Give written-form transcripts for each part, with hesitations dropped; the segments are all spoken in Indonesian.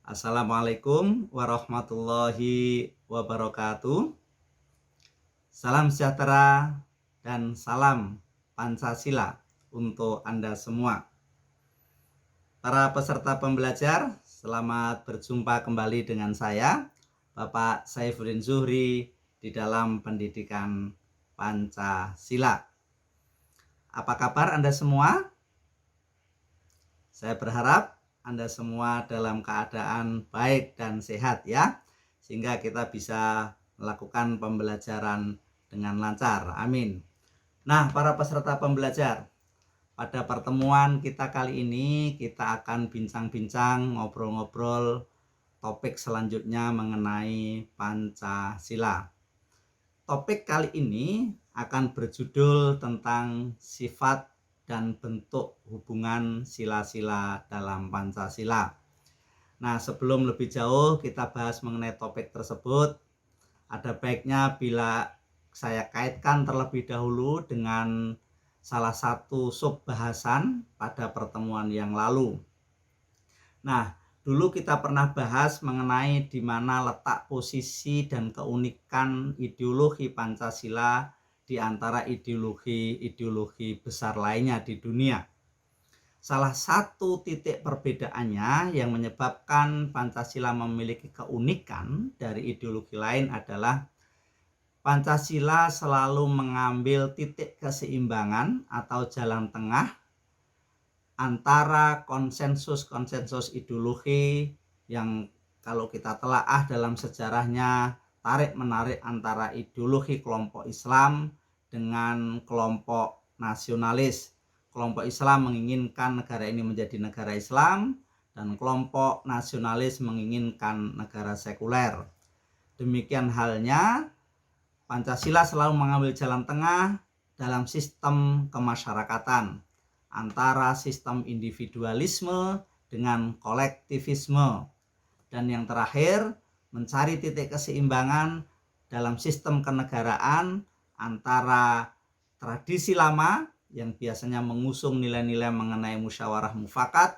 Assalamualaikum warahmatullahi wabarakatuh. Salam sejahtera dan salam Pancasila untuk Anda semua. Para peserta pembelajar, selamat berjumpa kembali dengan saya, Bapak Saifuddin Zuhri, di dalam pendidikan Pancasila. Apa kabar Anda semua? Saya berharap Anda semua dalam keadaan baik dan sehat ya, sehingga kita bisa melakukan pembelajaran dengan lancar. Amin. Nah, para peserta pembelajar, pada pertemuan kita kali ini kita akan bincang-bincang, ngobrol-ngobrol topik selanjutnya mengenai Pancasila. Topik kali ini akan berjudul tentang sifat dan bentuk hubungan sila-sila dalam Pancasila. Nah, sebelum lebih jauh kita bahas mengenai topik tersebut, ada baiknya bila saya kaitkan terlebih dahulu dengan salah satu sub bahasan pada pertemuan yang lalu. Nah, dulu kita pernah bahas mengenai di mana letak posisi dan keunikan ideologi Pancasila di antara ideologi-ideologi besar lainnya di dunia. Salah satu titik perbedaannya yang menyebabkan Pancasila memiliki keunikan dari ideologi lain adalah Pancasila selalu mengambil titik keseimbangan atau jalan tengah antara konsensus-konsensus ideologi yang kalau kita telaah dalam sejarahnya tarik-menarik antara ideologi kelompok Islam dengan kelompok nasionalis. Kelompok Islam menginginkan negara ini menjadi negara Islam dan kelompok nasionalis menginginkan negara sekuler. Demikian halnya Pancasila selalu mengambil jalan tengah dalam sistem kemasyarakatan antara sistem individualisme dengan kolektivisme, dan yang terakhir mencari titik keseimbangan dalam sistem kenegaraan antara tradisi lama yang biasanya mengusung nilai-nilai mengenai musyawarah mufakat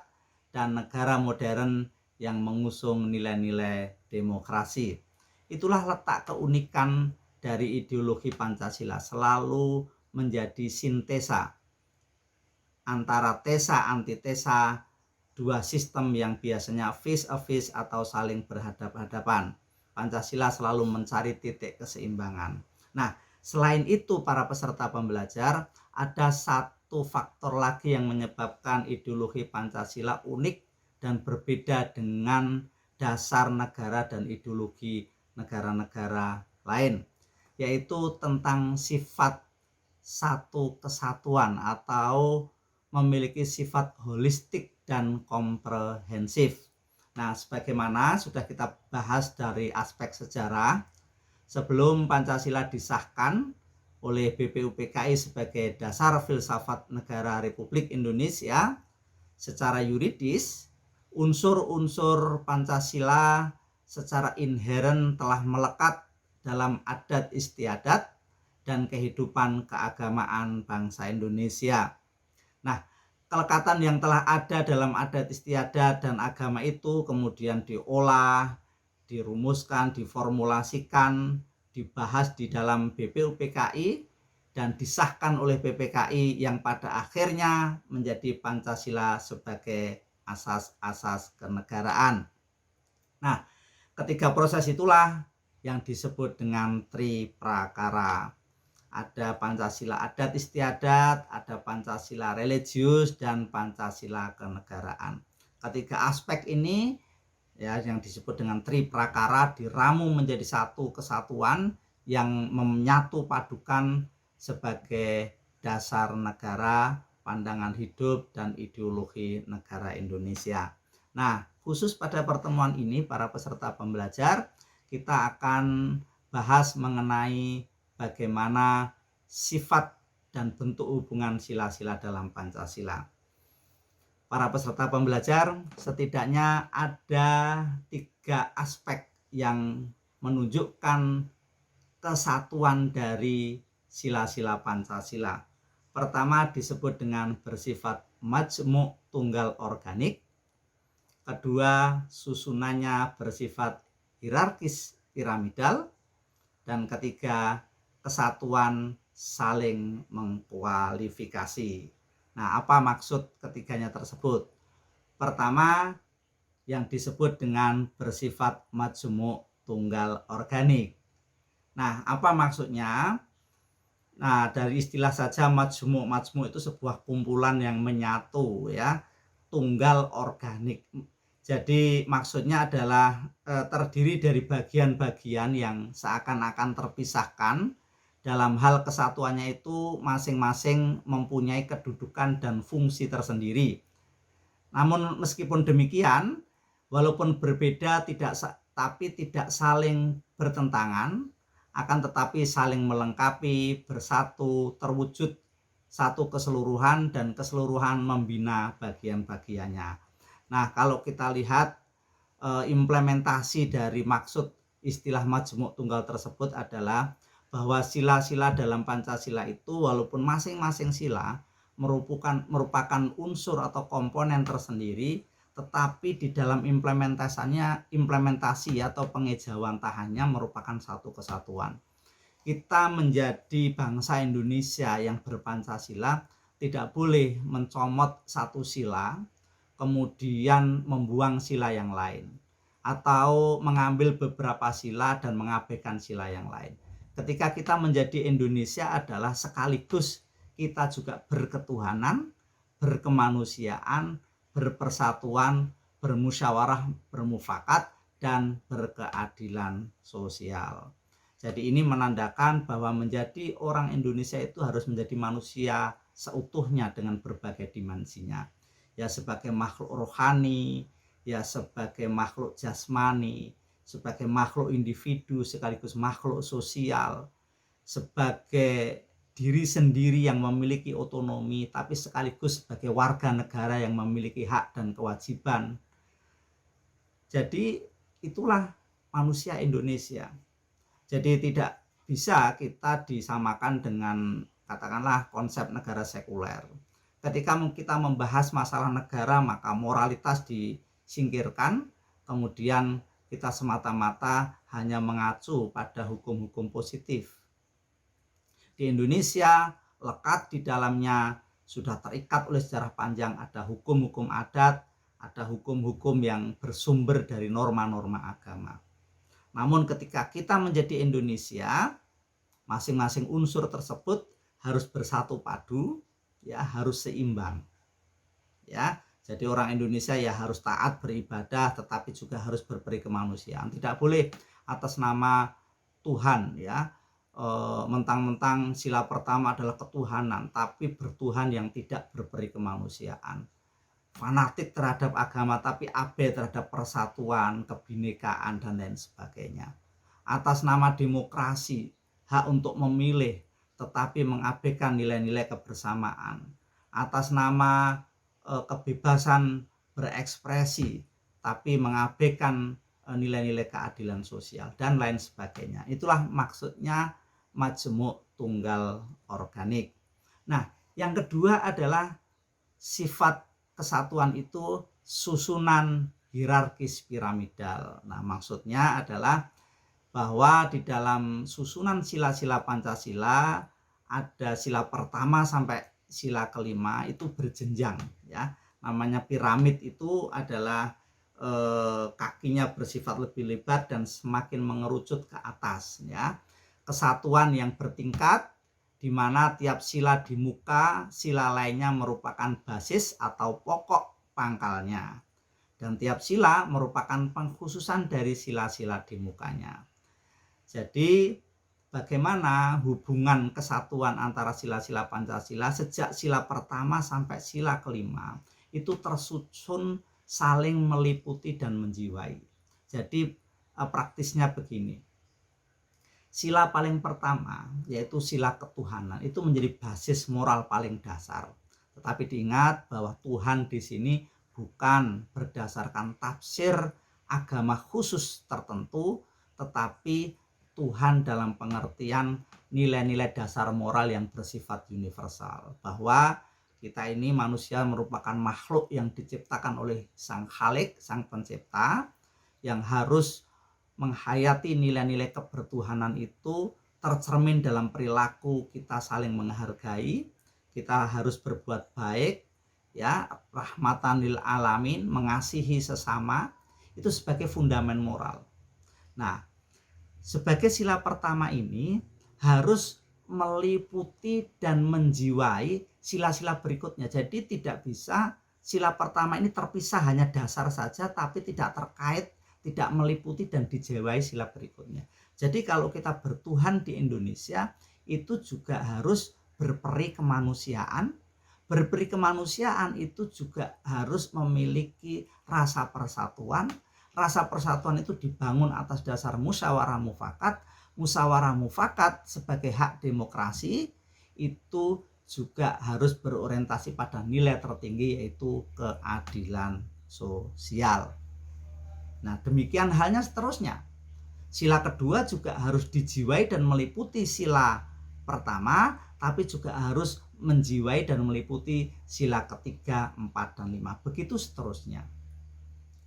dan negara modern yang mengusung nilai-nilai demokrasi. Itulah letak keunikan dari ideologi Pancasila, selalu menjadi sintesa antara tesa antitesa dua sistem yang biasanya face a face atau saling berhadap-hadapan. Pancasila selalu mencari titik keseimbangan. Nah, selain itu para peserta pembelajar, ada satu faktor lagi yang menyebabkan ideologi Pancasila unik dan berbeda dengan dasar negara dan ideologi negara-negara lain, yaitu tentang sifat satu kesatuan atau memiliki sifat holistik dan komprehensif. Nah, sebagaimana sudah kita bahas dari aspek sejarah, sebelum Pancasila disahkan oleh BPUPKI sebagai dasar filsafat negara Republik Indonesia, secara yuridis, unsur-unsur Pancasila secara inheren telah melekat dalam adat istiadat dan kehidupan keagamaan bangsa Indonesia. Nah, kelekatan yang telah ada dalam adat istiadat dan agama itu kemudian diolah, dirumuskan, diformulasikan, dibahas di dalam BPUPKI dan disahkan oleh BPKI yang pada akhirnya menjadi Pancasila sebagai asas-asas kenegaraan. Nah, ketiga proses itulah yang disebut dengan Triprakara. Ada Pancasila adat istiadat, ada Pancasila religius, dan Pancasila kenegaraan. Ketiga aspek ini ya yang disebut dengan Triprakara diramu menjadi satu kesatuan yang menyatu padukan sebagai dasar negara, pandangan hidup, dan ideologi negara Indonesia. Nah, khusus pada pertemuan ini para peserta pembelajar, kita akan bahas mengenai bagaimana sifat dan bentuk hubungan sila-sila dalam Pancasila. Para peserta pembelajar, setidaknya ada 3 aspek yang menunjukkan kesatuan dari sila-sila Pancasila. Pertama disebut dengan bersifat majmu' tunggal organik. kedua susunannya bersifat hierarkis piramidal, dan ketiga kesatuan saling mengkualifikasi. Nah, apa maksud ketiganya tersebut? Pertama, yang disebut dengan bersifat majmu' tunggal organik. Nah, apa maksudnya? Nah, dari istilah saja majmu' itu sebuah kumpulan yang menyatu ya, tunggal organik. Jadi maksudnya adalah terdiri dari bagian-bagian yang seakan-akan terpisahkan. Dalam hal kesatuannya itu masing-masing mempunyai kedudukan dan fungsi tersendiri. Namun meskipun demikian, walaupun berbeda tapi tidak saling bertentangan, akan tetapi saling melengkapi, bersatu, terwujud satu keseluruhan, dan keseluruhan membina bagian-bagiannya. Nah, kalau kita lihat implementasi dari maksud istilah majmu' tunggal tersebut adalah bahwa sila-sila dalam Pancasila itu walaupun masing-masing sila merupakan unsur atau komponen tersendiri, tetapi di dalam implementasi atau pengejawantahannya merupakan satu kesatuan. Kita menjadi bangsa Indonesia yang berpancasila tidak boleh mencomot satu sila kemudian membuang sila yang lain, atau mengambil beberapa sila dan mengabaikan sila yang lain. Ketika kita menjadi Indonesia adalah sekaligus kita juga berketuhanan, berkemanusiaan, berpersatuan, bermusyawarah, bermufakat, dan berkeadilan sosial. Jadi ini menandakan bahwa menjadi orang Indonesia itu harus menjadi manusia seutuhnya dengan berbagai dimensinya. Ya sebagai makhluk rohani, ya sebagai makhluk jasmani, sebagai makhluk individu sekaligus makhluk sosial, sebagai diri sendiri yang memiliki otonomi, tapi sekaligus sebagai warga negara yang memiliki hak dan kewajiban. Jadi itulah manusia Indonesia. Jadi tidak bisa kita disamakan dengan katakanlah konsep negara sekuler. Ketika kita membahas masalah negara, maka moralitas disingkirkan, kemudian kita semata-mata hanya mengacu pada hukum-hukum positif. Di Indonesia, lekat di dalamnya sudah terikat oleh sejarah panjang, ada hukum-hukum adat, ada hukum-hukum yang bersumber dari norma-norma agama. Namun ketika kita menjadi Indonesia, masing-masing unsur tersebut harus bersatu padu, ya harus seimbang. Ya, jadi orang Indonesia ya harus taat beribadah, tetapi juga harus berperi kemanusiaan. Tidak boleh atas nama Tuhan ya, mentang-mentang sila pertama adalah ketuhanan, tapi bertuhan yang tidak berperi kemanusiaan. Fanatik terhadap agama tapi abai terhadap persatuan, kebinekaan, dan lain sebagainya. Atas nama demokrasi, hak untuk memilih, tetapi mengabaikan nilai-nilai kebersamaan. Atas nama kebebasan berekspresi, tapi mengabaikan nilai-nilai keadilan sosial, dan lain sebagainya. Itulah maksudnya majmu' tunggal organik. Nah, yang kedua adalah sifat kesatuan itu susunan hierarkis piramidal. Nah, maksudnya adalah bahwa di dalam susunan sila-sila Pancasila ada sila pertama sampai sila kelima itu berjenjang ya. Namanya piramid itu adalah kakinya bersifat lebih lebar dan semakin mengerucut ke atas ya. Kesatuan yang bertingkat di mana tiap sila di muka, sila lainnya merupakan basis atau pokok pangkalnya. Dan tiap sila merupakan pengkhususan dari sila-sila di mukanya. Jadi bagaimana hubungan kesatuan antara sila-sila Pancasila sejak sila pertama sampai sila kelima itu tersusun saling meliputi dan menjiwai. Jadi praktisnya begini. Sila paling pertama yaitu sila ketuhanan itu menjadi basis moral paling dasar. Tetapi diingat bahwa Tuhan di sini bukan berdasarkan tafsir agama khusus tertentu, tetapi Tuhan dalam pengertian nilai-nilai dasar moral yang bersifat universal. Bahwa Kita ini manusia merupakan makhluk yang diciptakan oleh Sang Khalik, Sang Pencipta, yang harus menghayati nilai-nilai kebertuhanan itu tercermin dalam perilaku kita saling menghargai, kita harus berbuat baik, ya, rahmatan lil alamin, mengasihi sesama, itu sebagai fundament moral. Nah, sebagai sila pertama ini harus meliputi dan menjiwai sila-sila berikutnya. Jadi tidak bisa sila pertama ini terpisah hanya dasar saja tapi tidak terkait, tidak meliputi dan dijiwai sila berikutnya. Jadi kalau kita bertuhan di Indonesia itu juga harus berperi kemanusiaan. Berperi kemanusiaan itu juga harus memiliki rasa persatuan. Rasa persatuan itu dibangun atas dasar musyawarah mufakat. Musyawarah mufakat sebagai hak demokrasi itu juga harus berorientasi pada nilai tertinggi, yaitu keadilan sosial. Nah, demikian halnya seterusnya. Sila kedua juga harus dijiwai dan meliputi sila pertama, tapi juga harus menjiwai dan meliputi sila ketiga, 4, dan 5. Begitu seterusnya.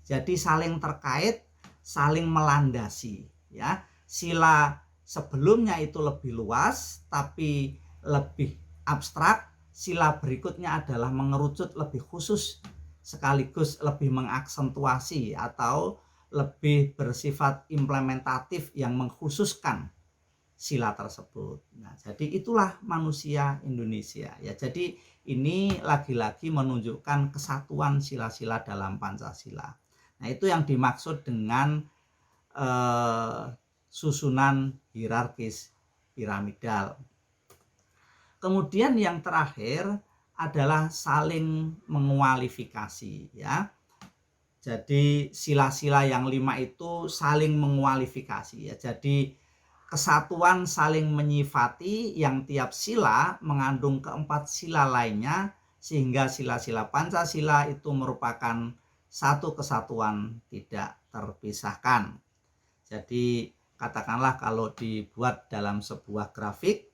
Jadi saling terkait, saling melandasi, ya. Sila sebelumnya itu lebih luas tapi lebih abstrak, sila berikutnya adalah mengerucut lebih khusus sekaligus lebih mengaksentuasi atau lebih bersifat implementatif yang mengkhususkan sila tersebut. Nah, jadi itulah manusia Indonesia, ya. Jadi ini lagi-lagi menunjukkan kesatuan sila-sila dalam Pancasila. Nah, itu yang dimaksud dengan susunan hierarkis piramidal. Kemudian yang terakhir adalah saling mengualifikasi, ya. Jadi sila-sila yang 5 itu saling mengualifikasi, ya. Jadi kesatuan saling menyifati yang tiap sila mengandung keempat sila lainnya sehingga sila-sila Pancasila itu merupakan satu kesatuan tidak terpisahkan. Jadi katakanlah kalau dibuat dalam sebuah grafik,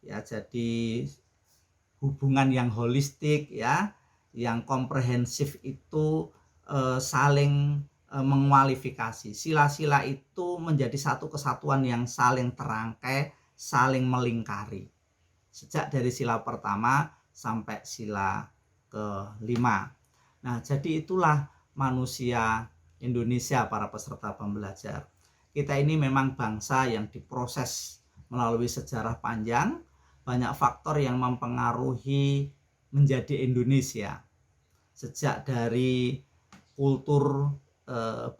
ya, jadi hubungan yang holistik, ya, yang komprehensif itu saling mengualifikasi. Sila-sila itu menjadi satu kesatuan yang saling terangkai, saling melingkari. Sejak dari sila pertama sampai sila ke-5. Nah, jadi itulah manusia Indonesia, para peserta pembelajar. Kita ini memang bangsa yang diproses melalui sejarah panjang, banyak faktor yang mempengaruhi menjadi Indonesia. Sejak dari kultur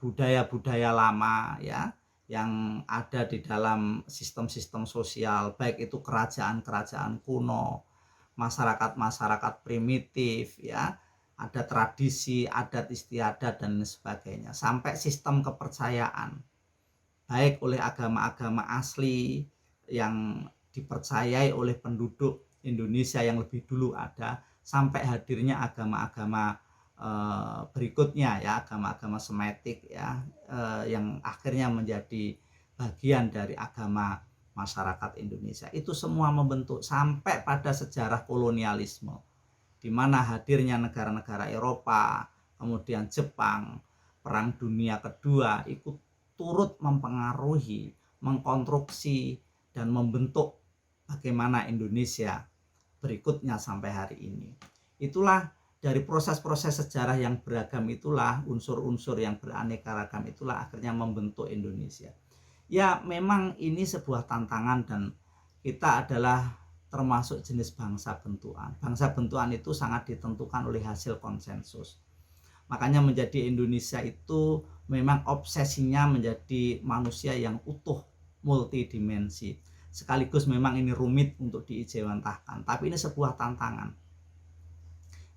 budaya-budaya lama, ya, yang ada di dalam sistem-sistem sosial, baik itu kerajaan-kerajaan kuno, masyarakat-masyarakat primitif, ya, ada tradisi, adat istiadat dan sebagainya, sampai sistem kepercayaan baik oleh agama-agama asli yang dipercayai oleh penduduk Indonesia yang lebih dulu ada, sampai hadirnya agama-agama berikutnya, ya, agama-agama Semitik, ya, yang akhirnya menjadi bagian dari agama masyarakat Indonesia. Itu semua membentuk sampai pada sejarah kolonialisme, di mana hadirnya negara-negara Eropa, kemudian Jepang, Perang Dunia Kedua ikut turut mempengaruhi, mengkonstruksi, dan membentuk bagaimana Indonesia berikutnya sampai hari ini. Itulah dari proses-proses sejarah yang beragam itulah, unsur-unsur yang beraneka ragam itulah akhirnya membentuk Indonesia. Ya, memang ini sebuah tantangan dan kita adalah termasuk jenis bangsa bentukan. Bangsa bentukan itu sangat ditentukan oleh hasil konsensus. Makanya menjadi Indonesia itu memang obsesinya menjadi manusia yang utuh, multidimensi. Sekaligus memang ini rumit untuk diijawantahkan, tapi ini sebuah tantangan.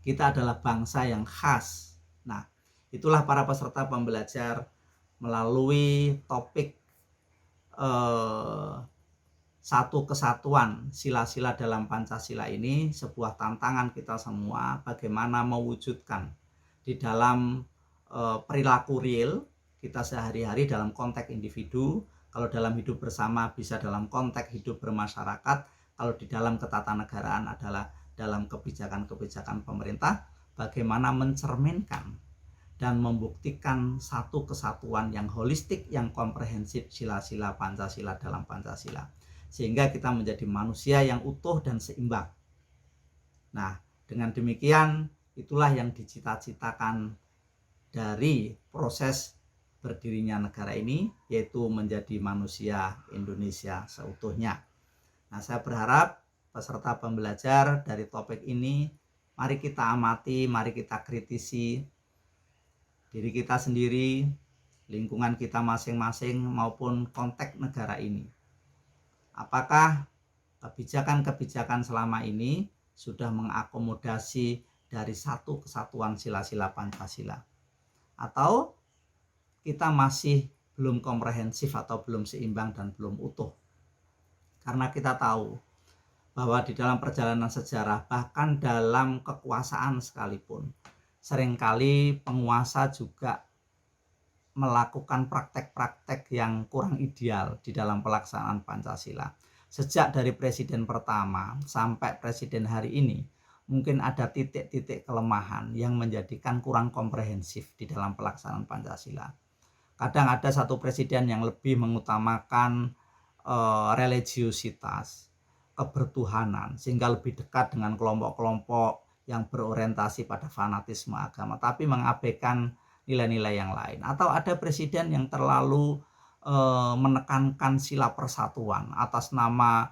Kita adalah bangsa yang khas. Nah, itulah para peserta pembelajar melalui topik satu kesatuan sila-sila dalam Pancasila ini, sebuah tantangan kita semua bagaimana mewujudkan di dalam perilaku real kita sehari-hari dalam konteks individu. Kalau dalam hidup bersama bisa dalam konteks hidup bermasyarakat, kalau di dalam ketatanegaraan adalah dalam kebijakan-kebijakan pemerintah, bagaimana mencerminkan dan membuktikan satu kesatuan yang holistik, yang komprehensif sila-sila Pancasila dalam Pancasila, sehingga kita menjadi manusia yang utuh dan seimbang. Nah, dengan demikian itulah yang dicita-citakan dari proses berdirinya negara ini, yaitu menjadi manusia Indonesia seutuhnya. Nah, saya berharap peserta pembelajar dari topik ini, mari kita amati, mari kita kritisi diri kita sendiri, lingkungan kita masing-masing maupun konteks negara ini. Apakah kebijakan-kebijakan selama ini sudah mengakomodasi dari satu kesatuan sila-sila Pancasila? Atau kita masih belum komprehensif atau belum seimbang dan belum utuh? Karena kita tahu bahwa di dalam perjalanan sejarah, bahkan dalam kekuasaan sekalipun, seringkali penguasa juga melakukan praktek-praktek yang kurang ideal di dalam pelaksanaan Pancasila. Sejak dari presiden pertama sampai presiden hari ini, mungkin ada titik-titik kelemahan yang menjadikan kurang komprehensif di dalam pelaksanaan Pancasila. Kadang ada satu presiden yang lebih mengutamakan religiositas, kebertuhanan, sehingga lebih dekat dengan kelompok-kelompok yang berorientasi pada fanatisme agama, tapi mengabaikan nilai-nilai yang lain. Atau ada presiden yang terlalu menekankan sila persatuan atas nama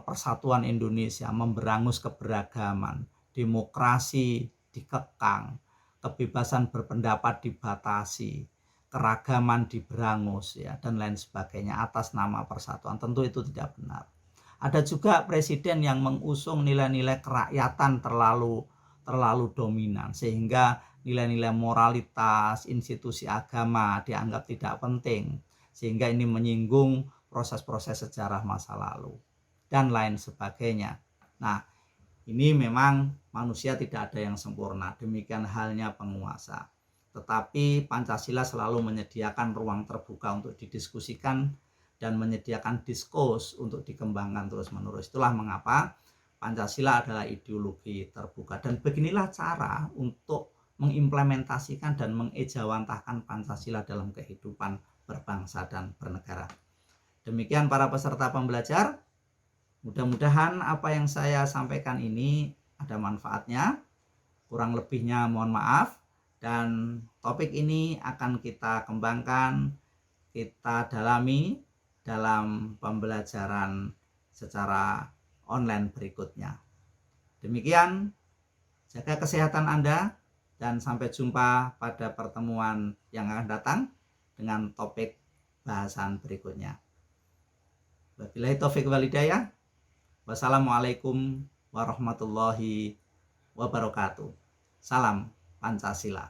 persatuan Indonesia, memberangus keberagaman, demokrasi dikekang, kebebasan berpendapat dibatasi, keragaman diberangus, ya, dan lain sebagainya atas nama persatuan. Tentu itu tidak benar. Ada juga presiden yang mengusung nilai-nilai kerakyatan terlalu dominan, sehingga nilai-nilai moralitas, institusi agama dianggap tidak penting, sehingga ini menyinggung proses-proses sejarah masa lalu dan lain sebagainya. Nah, ini memang manusia tidak ada yang sempurna, demikian halnya penguasa. Tetapi Pancasila selalu menyediakan ruang terbuka untuk didiskusikan dan menyediakan diskus untuk dikembangkan terus-menerus. Itulah mengapa Pancasila adalah ideologi terbuka, dan beginilah cara untuk mengimplementasikan dan mengejawantahkan Pancasila dalam kehidupan berbangsa dan bernegara. Demikian para peserta pembelajar, mudah-mudahan apa yang saya sampaikan ini ada manfaatnya. Kurang lebihnya mohon maaf, dan topik ini akan kita kembangkan, kita dalami dalam pembelajaran secara online berikutnya. Demikian, jaga kesehatan Anda dan sampai jumpa pada pertemuan yang akan datang dengan topik bahasan berikutnya. Wabillahi taufiq wal hidayah. Wassalamualaikum warahmatullahi wabarakatuh. Salam Pancasila.